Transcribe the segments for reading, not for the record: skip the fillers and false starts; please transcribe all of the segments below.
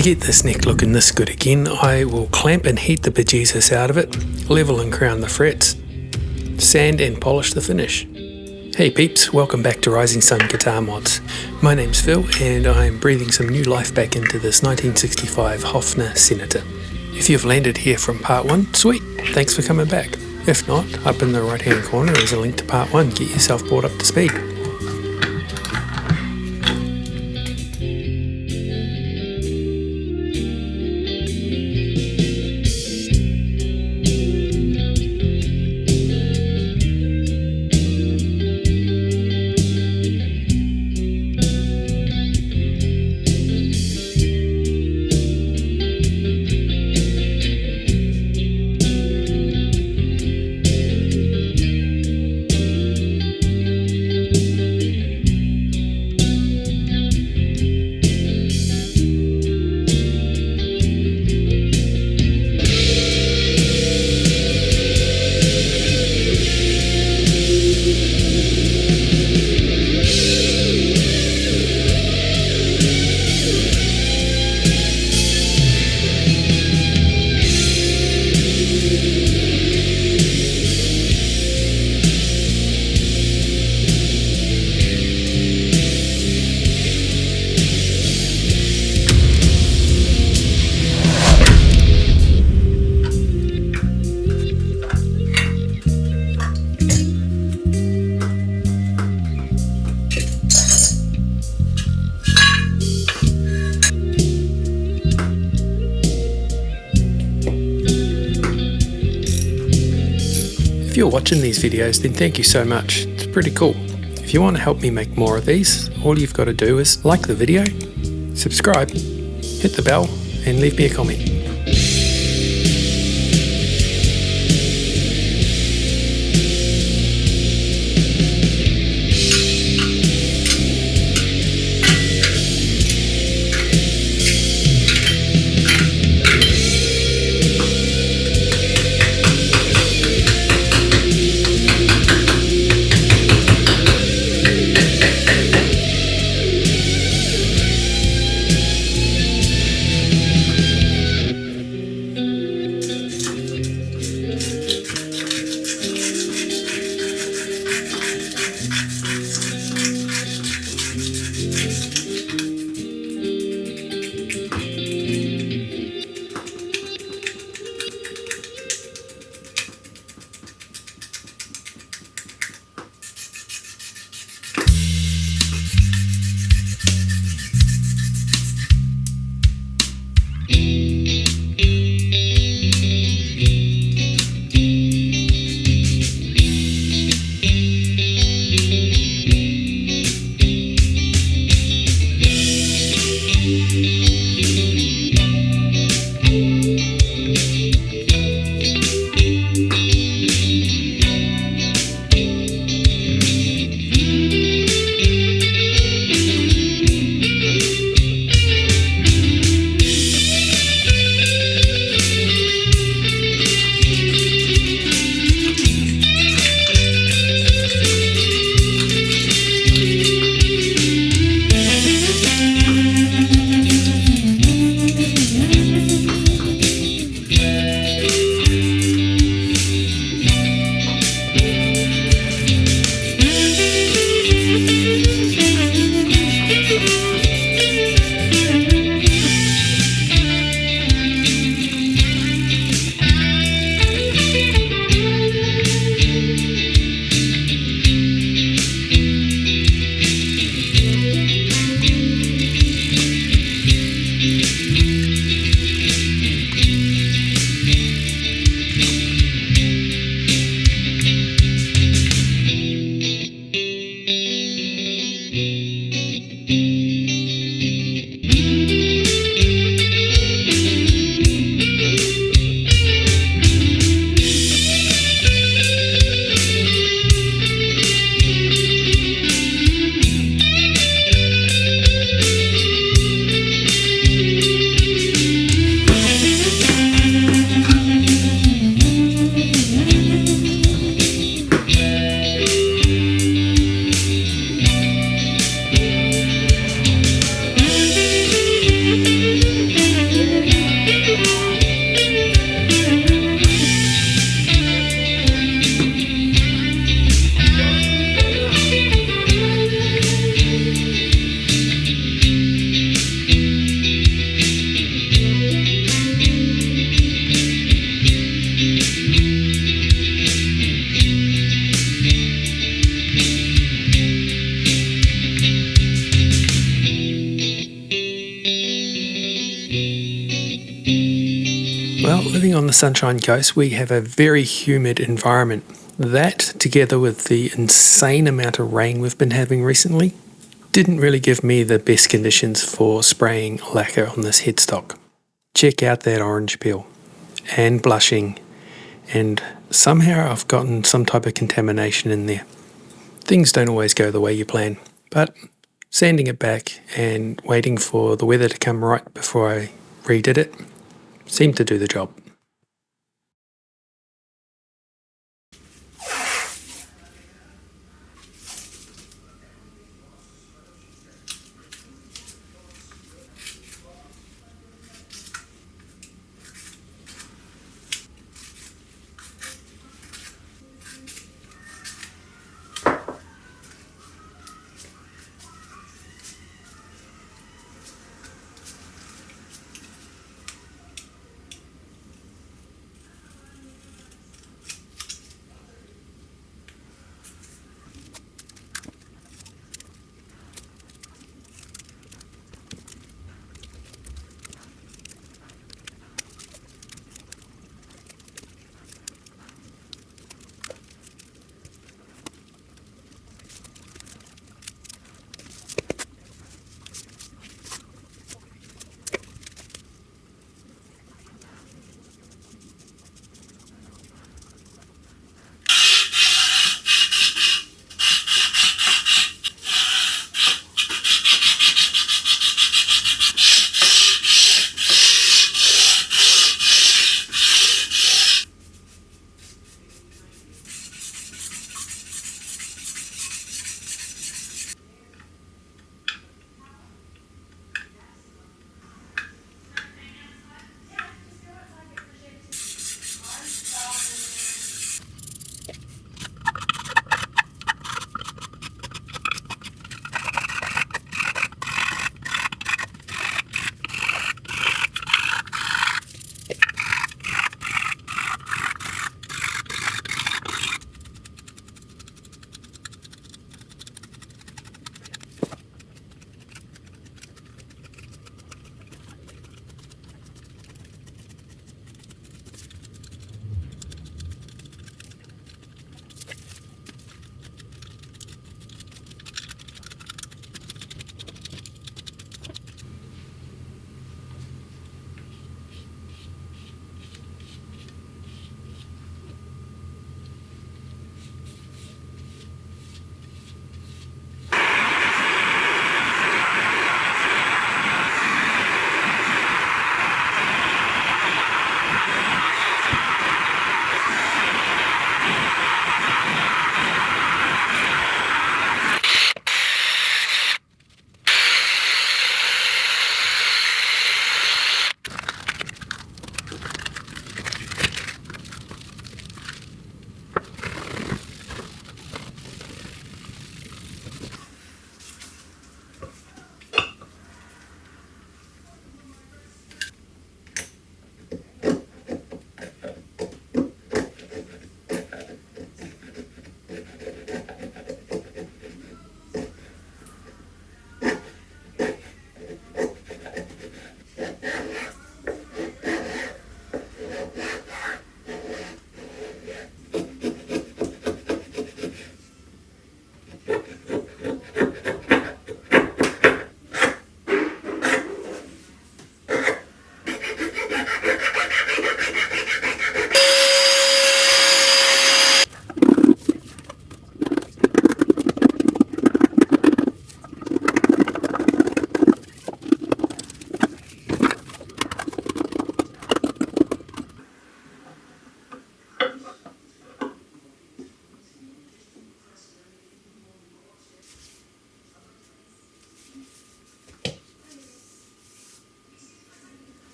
To get this neck looking this good again, I will clamp and heat the bejesus out of it, level and crown the frets, sand and polish the finish. Hey peeps, welcome back to Rising Sun Guitar Mods. My name's Phil and I am breathing some new life back into this 1965 Hofner Senator. If you've landed here from part 1, sweet, thanks for coming back. If not, up in the right hand corner is a link to part 1, get yourself brought up to speed. If you're watching these videos, then thank you so much. It's pretty cool. If you want to help me make more of these, all you've got to do is like the video, subscribe, hit the bell, and leave me a comment. Well, living on the Sunshine Coast, we have a very humid environment. That, together with the insane amount of rain we've been having recently, didn't really give me the best conditions for spraying lacquer on this headstock. Check out that orange peel and blushing, and somehow I've gotten some type of contamination in there. Things don't always go the way you plan, but sanding it back and waiting for the weather to come right before I redid it seemed to do the job.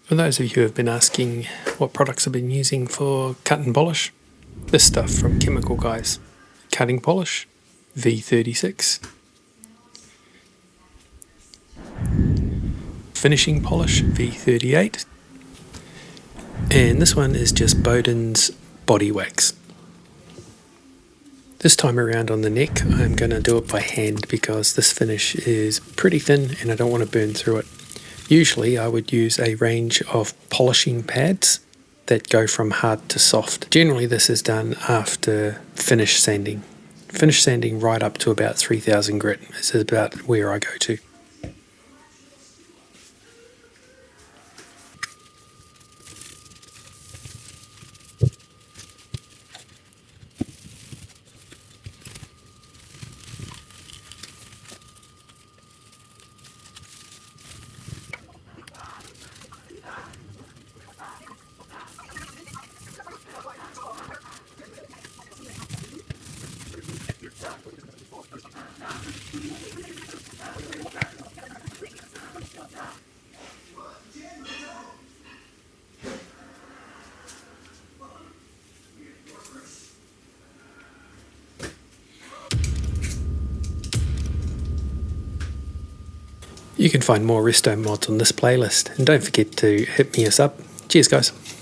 For those of you who have been asking what products I've been using for cut and polish, this stuff from Chemical Guys. Cutting polish, V36. Finishing polish, V38. And this one is just Bowden's Body Wax. This time around on the neck, I'm going to do it by hand because this finish is pretty thin and I don't want to burn through it. Usually I would use a range of polishing pads that go from hard to soft. Generally this is done after finish sanding. Finish sanding right up to about 3000 grit is about where I go to. You can find more resto mods on this playlist, and don't forget to hit me up. Cheers guys.